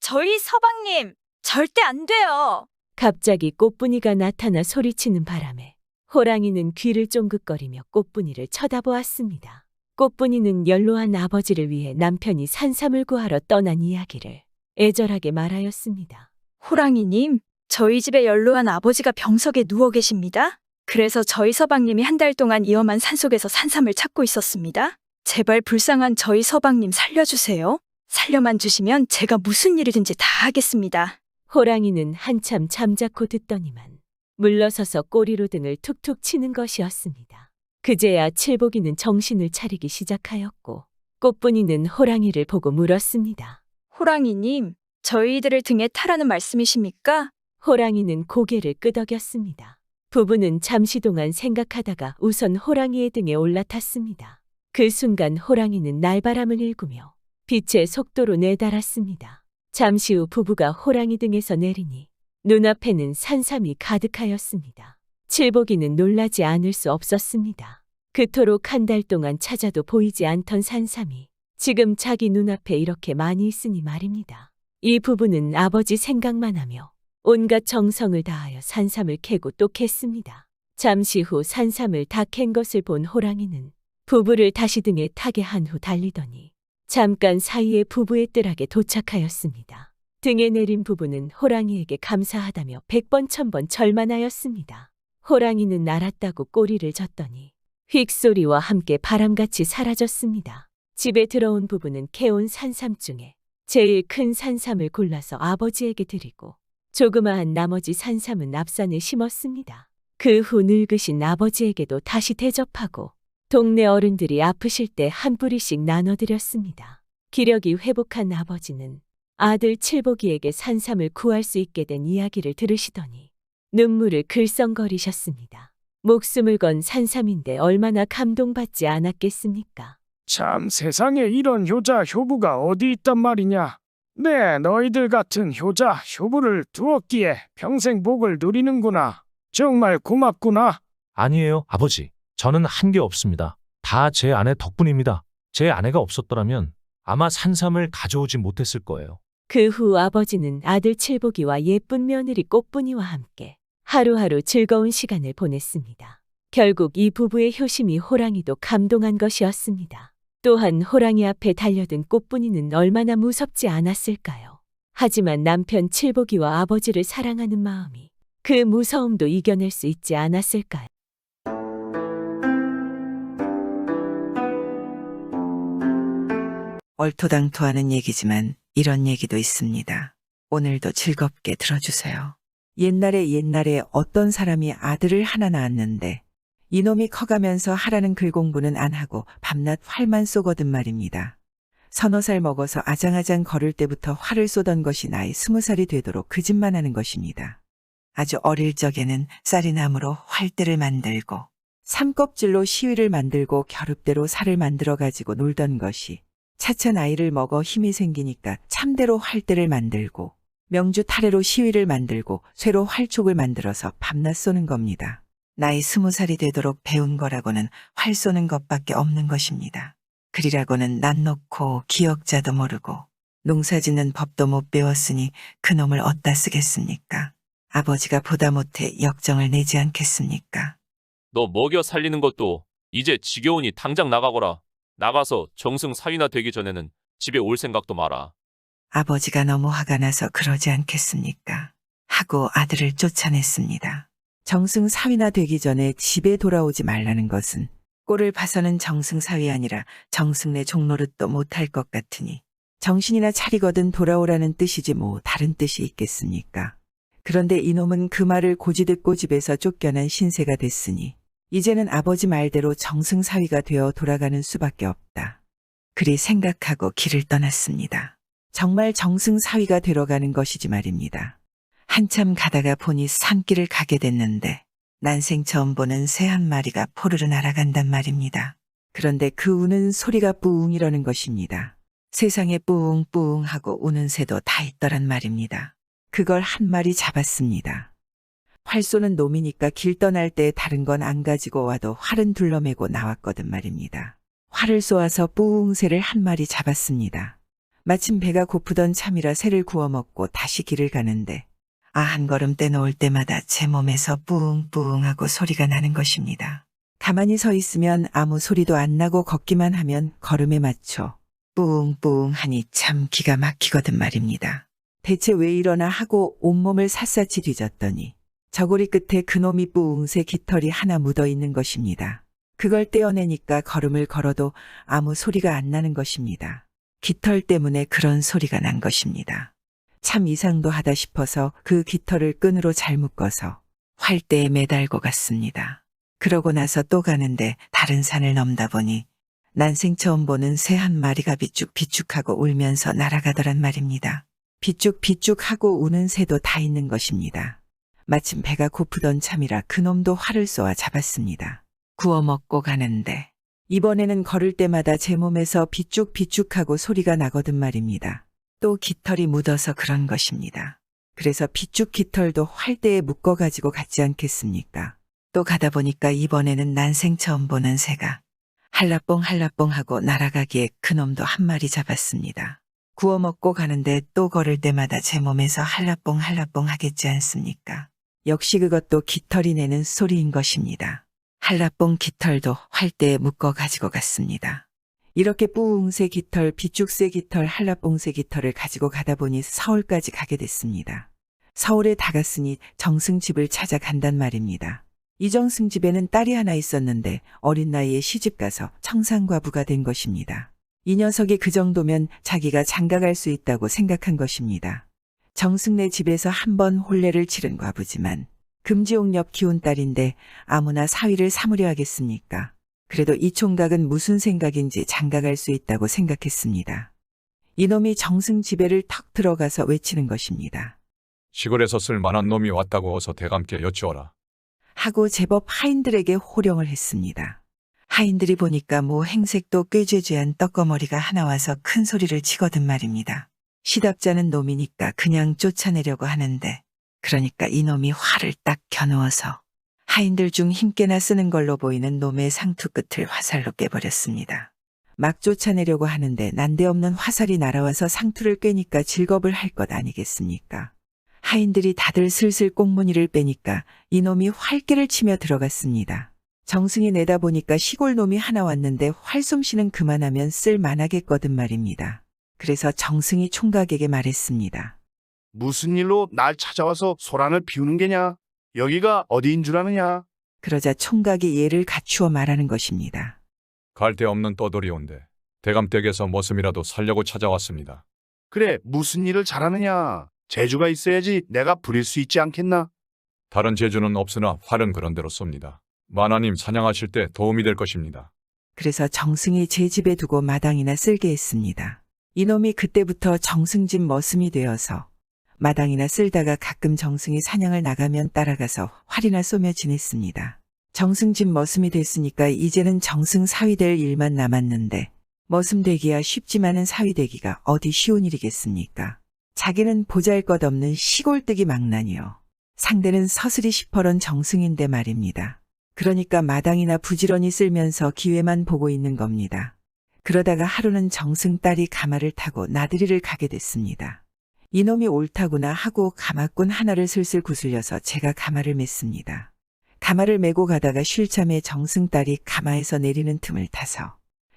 저희 서방님, 절대 안 돼요! 갑자기 꽃분이가 나타나 소리치는 바람에 호랑이는 귀를 쫑긋거리며 꽃분이를 쳐다보았습니다. 꽃분이는 연로한 아버지를 위해 남편이 산삼을 구하러 떠난 이야기를 애절하게 말하였습니다. 호랑이님, 저희 집에 연로한 아버지가 병석에 누워 계십니다. 그래서 저희 서방님이 한 달 동안 위험한 산속에서 산삼을 찾고 있었습니다. 제발 불쌍한 저희 서방님 살려주세요. 살려만 주시면 제가 무슨 일이든지 다 하겠습니다. 호랑이는 한참 잠자코 듣더니만 물러서서 꼬리로 등을 툭툭 치는 것이었습니다. 그제야 칠복이는 정신을 차리기 시작하였고 꽃분이는 호랑이를 보고 물었습니다. 호랑이님, 저희들을 등에 타라는 말씀이십니까? 호랑이는 고개를 끄덕였습니다. 부부는 잠시 동안 생각하다가 우선 호랑이의 등에 올라탔습니다. 그 순간 호랑이는 날바람을 일구며 빛의 속도로 내달았습니다. 잠시 후 부부가 호랑이 등에서 내리니 눈앞에는 산삼이 가득하였습니다. 칠복이는 놀라지 않을 수 없었습니다. 그토록 한 달 동안 찾아도 보이지 않던 산삼이 지금 자기 눈앞에 이렇게 많이 있으니 말입니다. 이 부부는 아버지 생각만 하며 온갖 정성을 다하여 산삼을 캐고 또 캤습니다. 잠시 후 산삼을 다 캔 것을 본 호랑이는 부부를 다시 등에 타게 한 후 달리더니 잠깐 사이에 부부의 뜰락에 도착하였습니다. 등에 내린 부부는 호랑이에게 감사하다며 100번 1000번 절만하였습니다. 호랑이는 알았다고 꼬리를 젓더니 휙 소리와 함께 바람같이 사라졌습니다. 집에 들어온 부부는 캐온 산삼 중에 제일 큰 산삼을 골라서 아버지에게 드리고 조그마한 나머지 산삼은 앞산에 심었습니다. 그 후 늙으신 아버지에게도 다시 대접하고 동네 어른들이 아프실 때 한 뿌리씩 나눠드렸습니다. 기력이 회복한 아버지는 아들 칠복이에게 산삼을 구할 수 있게 된 이야기를 들으시더니 눈물을 글썽거리셨습니다. 목숨을 건 산삼인데 얼마나 감동받지 않았겠습니까? 참 세상에 이런 효자 효부가 어디 있단 말이냐. 네, 너희들 같은 효자 효부를 두었기에 평생 복을 누리는구나. 정말 고맙구나. 아니에요, 아버지. 저는 한 게 없습니다. 다 제 아내 덕분입니다. 제 아내가 없었더라면 아마 산삼을 가져오지 못했을 거예요. 그 후 아버지는 아들 칠복이와 예쁜 며느리 꽃분이와 함께 하루하루 즐거운 시간을 보냈습니다. 결국 이 부부의 효심이 호랑이도 감동한 것이었습니다. 또한 호랑이 앞에 달려든 꽃분이는 얼마나 무섭지 않았을까요? 하지만 남편 칠복이와 아버지를 사랑하는 마음이 그 무서움도 이겨낼 수 있지 않았을까요? 얼토당토하는 얘기지만 이런 얘기도 있습니다. 오늘도 즐겁게 들어주세요. 옛날에 어떤 사람이 아들을 하나 낳았는데 이놈이 커가면서 하라는 글 공부는 안 하고 밤낮 활만 쏘거든 말입니다. 서너 살 먹어서 아장아장 걸을 때부터 활을 쏘던 것이 나이 20살이 되도록 그 짓만 하는 것입니다. 아주 어릴 적에는 쌀이나무로 활대를 만들고 삼껍질로 시위를 만들고 겨룹대로 살을 만들어가지고 놀던 것이 차차 나이를 먹어 힘이 생기니까 참대로 활대를 만들고 명주 타래로 시위를 만들고 쇠로 활촉을 만들어서 밤낮 쏘는 겁니다. 나이 20살이 되도록 배운 거라고는 활 쏘는 것밖에 없는 것입니다. 글이라고는 낯 놓고 기억자도 모르고 농사짓는 법도 못 배웠으니 그놈을 어디다 쓰겠습니까? 아버지가 보다 못해 역정을 내지 않겠습니까? 너 먹여 살리는 것도 이제 지겨우니 당장 나가거라. 나가서 정승 사위나 되기 전에는 집에 올 생각도 마라. 아버지가 너무 화가 나서 그러지 않겠습니까? 하고 아들을 쫓아냈습니다. 정승 사위나 되기 전에 집에 돌아오지 말라는 것은 꼴을 봐서는 정승 사위 아니라 정승내 종노릇도 못할 것 같으니 정신이나 차리거든 돌아오라는 뜻이지 뭐 다른 뜻이 있겠습니까? 그런데 이놈은 그 말을 고지 듣고 집에서 쫓겨난 신세가 됐으니 이제는 아버지 말대로 정승 사위가 되어 돌아가는 수밖에 없다. 그리 생각하고 길을 떠났습니다. 정말 정승 사위가 되러가는 것이지 말입니다. 한참 가다가 보니 산길을 가게 됐는데 난생 처음 보는 새 한 마리가 포르르 날아간단 말입니다. 그런데 그 우는 소리가 뿌웅 이러는 것입니다. 세상에 뿌웅뿌웅 하고 우는 새도 다 있더란 말입니다. 그걸 한 마리 잡았습니다. 활 쏘는 놈이니까 길 떠날 때 다른 건 안 가지고 와도 활은 둘러매고 나왔거든 말입니다. 활을 쏘아서 뿌웅 새를 한 마리 잡았습니다. 마침 배가 고프던 참이라 새를 구워 먹고 다시 길을 가는데 한 걸음 떼놓을 때마다 제 몸에서 뿌웅뿌웅 하고 소리가 나는 것입니다. 가만히 서 있으면 아무 소리도 안 나고 걷기만 하면 걸음에 맞춰 뿌웅뿌웅 하니 참 기가 막히거든 말입니다. 대체 왜 이러나 하고 온몸을 샅샅이 뒤졌더니 저고리 끝에 그놈이 뿌웅새 깃털이 하나 묻어 있는 것입니다. 그걸 떼어내니까 걸음을 걸어도 아무 소리가 안 나는 것입니다. 깃털 때문에 그런 소리가 난 것입니다. 참 이상도 하다 싶어서 그 깃털을 끈으로 잘 묶어서 활대에 매달고 갔습니다. 그러고 나서 또 가는데 다른 산을 넘다 보니 난생 처음 보는 새 한 마리가 비쭉비쭉하고 울면서 날아가더란 말입니다. 비쭉비쭉하고 우는 새도 다 있는 것입니다. 마침 배가 고프던 참이라 그놈도 활을 쏘아 잡았습니다. 구워 먹고 가는데 이번에는 걸을 때마다 제 몸에서 비쭉비쭉하고 소리가 나거든 말입니다. 또 깃털이 묻어서 그런 것입니다. 그래서 비쭉 깃털도 활대에 묶어가지고 갔지 않겠습니까? 또 가다 보니까 이번에는 난생 처음 보는 새가 한라뽕 하고 날아가기에 그놈도 한 마리 잡았습니다. 구워 먹고 가는데 또 걸을 때마다 제 몸에서 한라뽕 하겠지 않습니까? 역시 그것도 깃털이 내는 소리인 것입니다. 한라뽕 깃털도 활대에 묶어 가지고 갔습니다. 이렇게 뿌웅새 깃털, 비쭉새 깃털, 한라뽕새 깃털을 가지고 가다 보니 서울까지 가게 됐습니다. 서울에 다 갔으니 정승 집을 찾아간단 말입니다. 이정승 집에는 딸이 하나 있었는데 어린 나이에 시집가서 청산과부가 된 것입니다. 이 녀석이 그 정도면 자기가 장가갈 수 있다고 생각한 것입니다. 정승네 집에서 한 번 혼례를 치른 과부지만 금지옥렵 키운 딸인데 아무나 사위를 삼으려 하겠습니까? 그래도 이 총각은 무슨 생각인지 장가갈 수 있다고 생각했습니다. 이놈이 정승 집에를 턱 들어가서 외치는 것입니다. 시골에서 쓸 만한 놈이 왔다고 어서 대감께 여쭈어라. 하고 제법 하인들에게 호령을 했습니다. 하인들이 보니까 뭐 행색도 꾀죄죄한 떡거머리가 하나 와서 큰 소리를 치거든 말입니다. 시답잖은 놈이니까 그냥 쫓아내려고 하는데 그러니까 이놈이 화를 딱 겨누어서 하인들 중 힘께나 쓰는 걸로 보이는 놈의 상투 끝을 화살로 깨버렸습니다. 막 쫓아내려고 하는데 난데없는 화살이 날아와서 상투를 꿰니까 질겁을 할 것 아니겠습니까? 하인들이 다들 슬슬 꽁무니를 빼니까 이놈이 활개를 치며 들어갔습니다. 정승이 내다보니까 시골 놈이 하나 왔는데 활솜씨는 그만하면 쓸만하겠거든 말입니다. 그래서 정승이 총각에게 말했습니다. 무슨 일로 날 찾아와서 소란을 피우는 게냐? 여기가 어디인 줄 아느냐? 그러자 총각이 예를 갖추어 말하는 것입니다. 갈 데 없는 떠돌이온데 대감 댁에서 머슴이라도 살려고 찾아왔습니다. 그래, 무슨 일을 잘하느냐? 재주가 있어야지 내가 부릴 수 있지 않겠나? 다른 재주는 없으나 활은 그런대로 쏩니다. 만화님 사냥하실 때 도움이 될 것입니다. 그래서 정승이 제 집에 두고 마당이나 쓸게 했습니다. 이놈이 그때부터 정승집 머슴이 되어서 마당이나 쓸다가 가끔 정승이 사냥을 나가면 따라가서 활이나 쏘며 지냈습니다. 정승집 머슴이 됐으니까 이제는 정승 사위 될 일만 남았는데 머슴 되기야 쉽지만은 사위 되기가 어디 쉬운 일이겠습니까? 자기는 보잘것없는 시골뜨기 망나니요. 상대는 서슬이 시퍼런 정승인데 말입니다. 그러니까 마당이나 부지런히 쓸면서 기회만 보고 있는 겁니다. 그러다가 하루는 정승 딸이 가마를 타고 나들이를 가게 됐습니다. 이놈이 옳다구나 하고 가마꾼 하나를 슬슬 구슬려서 제가 가마를 맸습니다. 가마를 메고 가다가 쉴참에 정승 딸이 가마에서 내리는 틈을 타서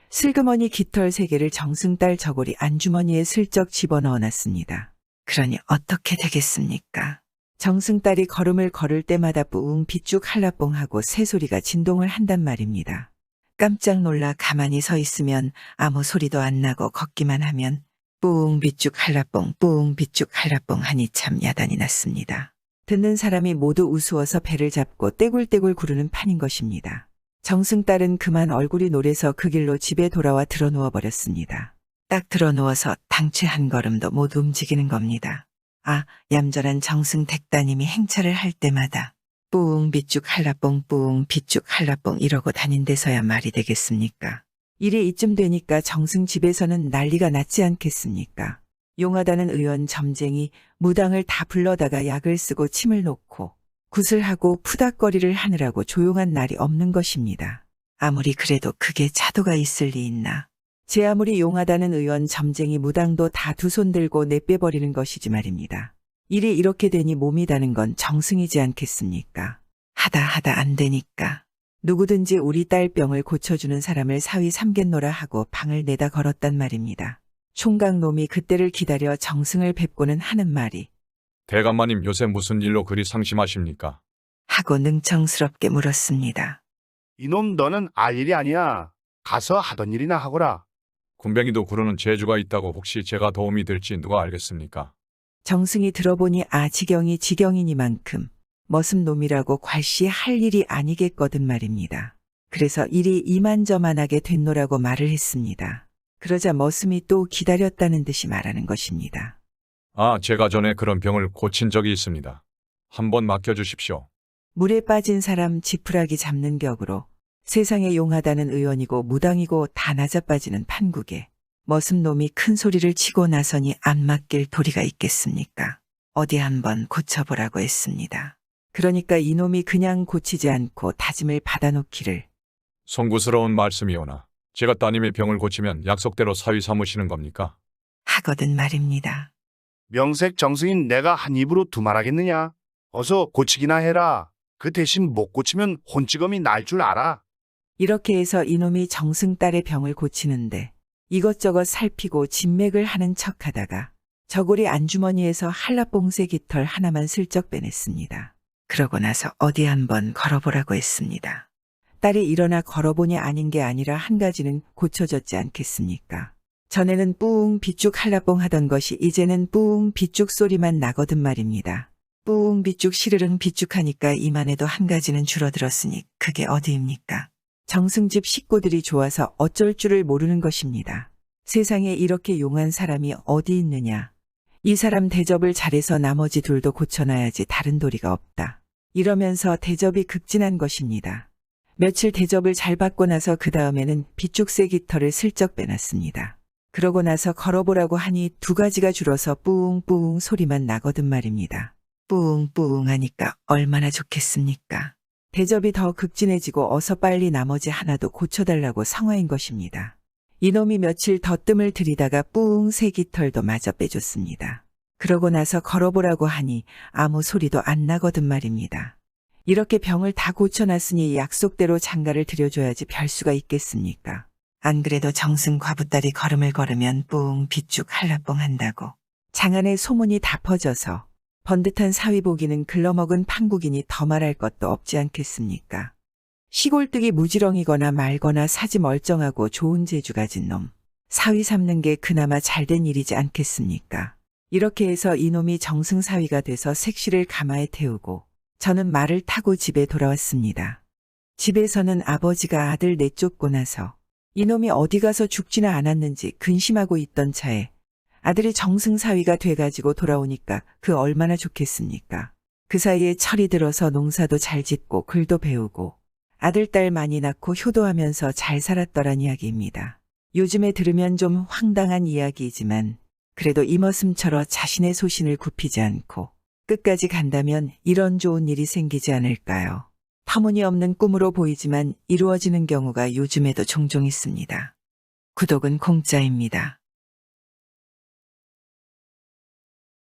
슬그머니 깃털 3개를 정승 딸 저고리 안주머니에 슬쩍 집어넣어 놨습니다. 그러니 어떻게 되겠습니까? 정승 딸이 걸음을 걸을 때마다 뿌웅 비쭉 한라뽕하고 새소리가 진동을 한단 말입니다. 깜짝 놀라 가만히 서 있으면 아무 소리도 안 나고 걷기만 하면 뿌웅 비쭉 한라뽕 뿌웅 비쭉 한라뽕 하니 참 야단이 났습니다. 듣는 사람이 모두 우스워서 배를 잡고 떼굴떼굴 구르는 판인 것입니다. 정승 딸은 그만 얼굴이 노래서 그 길로 집에 돌아와 드러누워 버렸습니다. 딱 드러누워서 당최 한 걸음도 못 움직이는 겁니다. 아, 얌전한 정승 댁따님이 행차를 할 때마다 뿌웅 비쭉 한라뽕 뿌웅 비쭉 한라뽕 이러고 다닌 데서야 말이 되겠습니까? 일이 이쯤 되니까 정승 집에서는 난리가 났지 않겠습니까? 용하다는 의원 점쟁이 무당을 다 불러다가 약을 쓰고 침을 놓고 구슬하고 푸닥거리를 하느라고 조용한 날이 없는 것입니다. 아무리 그래도 그게 차도가 있을 리 있나. 제 아무리 용하다는 의원 점쟁이 무당도 다 두 손 들고 내빼버리는 것이지 말입니다. 일이 이렇게 되니 몸이 다는 건 정승이지 않겠습니까? 하다 안 되니까. 누구든지 우리 딸 병을 고쳐주는 사람을 사위 삼겠노라 하고 방을 내다 걸었단 말입니다. 총각놈이 그때를 기다려 정승을 뵙고는 하는 말이 대감마님 요새 무슨 일로 그리 상심하십니까? 하고 능청스럽게 물었습니다. 이놈 너는 알 일이 아니야. 가서 하던 일이나 하거라. 군뱅이도 구르는 재주가 있다고 혹시 제가 도움이 될지 누가 알겠습니까? 정승이 들어보니 지경이니만큼 머슴놈이라고 괄시할 일이 아니겠거든 말입니다. 그래서 일이 이만저만하게 됐노라고 말을 했습니다. 그러자 머슴이 또 기다렸다는 듯이 말하는 것입니다. 아, 제가 전에 그런 병을 고친 적이 있습니다. 한번 맡겨주십시오. 물에 빠진 사람 지푸라기 잡는 격으로 세상에 용하다는 의원이고 무당이고 다 낮아빠지는 판국에 머슴놈이 큰 소리를 치고 나서니 안 맡길 도리가 있겠습니까? 어디 한번 고쳐보라고 했습니다. 그러니까 이놈이 그냥 고치지 않고 다짐을 받아놓기를. 송구스러운 말씀이오나 제가 따님의 병을 고치면 약속대로 사위 삼으시는 겁니까? 하거든 말입니다. 명색 정승인 내가 한 입으로 두말하겠느냐? 어서 고치기나 해라. 그 대신 못 고치면 혼찌검이 날 줄 알아. 이렇게 해서 이놈이 정승 딸의 병을 고치는데 이것저것 살피고 진맥을 하는 척하다가 저고리 안주머니에서 한라뽕새 깃털 하나만 슬쩍 빼냈습니다. 그러고 나서 어디 한번 걸어보라고 했습니다. 딸이 일어나 걸어보니 아닌 게 아니라 한 가지는 고쳐졌지 않겠습니까? 전에는 뿌웅 비쭉 한라봉 하던 것이 이제는 뿌웅 비쭉 소리만 나거든 말입니다. 뿌웅 비쭉 시르릉 비쭉하니까 이만해도 한 가지는 줄어들었으니 그게 어디입니까? 정승집 식구들이 좋아서 어쩔 줄을 모르는 것입니다. 세상에 이렇게 용한 사람이 어디 있느냐. 이 사람 대접을 잘해서 나머지 둘도 고쳐놔야지 다른 도리가 없다. 이러면서 대접이 극진한 것입니다. 며칠 대접을 잘 받고 나서 그 다음에는 비쭉새 깃털을 슬쩍 빼놨습니다. 그러고 나서 걸어보라고 하니 두 가지가 줄어서 뿌웅뿌웅 소리만 나거든 말입니다. 뿌웅뿌웅 하니까 얼마나 좋겠습니까? 대접이 더 극진해지고 어서 빨리 나머지 하나도 고쳐달라고 성화인 것입니다. 이놈이 며칠 더 뜸을 들이다가 뿌웅 새 깃털도 마저 빼줬습니다. 그러고 나서 걸어보라고 하니 아무 소리도 안 나거든 말입니다. 이렇게 병을 다 고쳐놨으니 약속대로 장가를 들여줘야지 별수가 있겠습니까? 안 그래도 정승 과부딸이 걸음을 걸으면 뿌웅 비쭉 한라봉 한다고 장안에 소문이 다 퍼져서 번듯한 사위보기는 글러먹은 판국이니 더 말할 것도 없지 않겠습니까? 시골뜨기 무지렁이거나 말거나 사지 멀쩡하고 좋은 재주 가진 놈. 사위 삼는 게 그나마 잘된 일이지 않겠습니까? 이렇게 해서 이놈이 정승사위가 돼서 색시를 가마에 태우고 저는 말을 타고 집에 돌아왔습니다. 집에서는 아버지가 아들 내쫓고 나서 이놈이 어디 가서 죽지나 않았는지 근심하고 있던 차에 아들이 정승사위가 돼가지고 돌아오니까 그 얼마나 좋겠습니까? 그 사이에 철이 들어서 농사도 잘 짓고 글도 배우고 아들, 딸 많이 낳고 효도하면서 잘 살았더란 이야기입니다. 요즘에 들으면 좀 황당한 이야기이지만 그래도 이머슴처럼 자신의 소신을 굽히지 않고 끝까지 간다면 이런 좋은 일이 생기지 않을까요? 터무니없는 꿈으로 보이지만 이루어지는 경우가 요즘에도 종종 있습니다. 구독은 공짜입니다.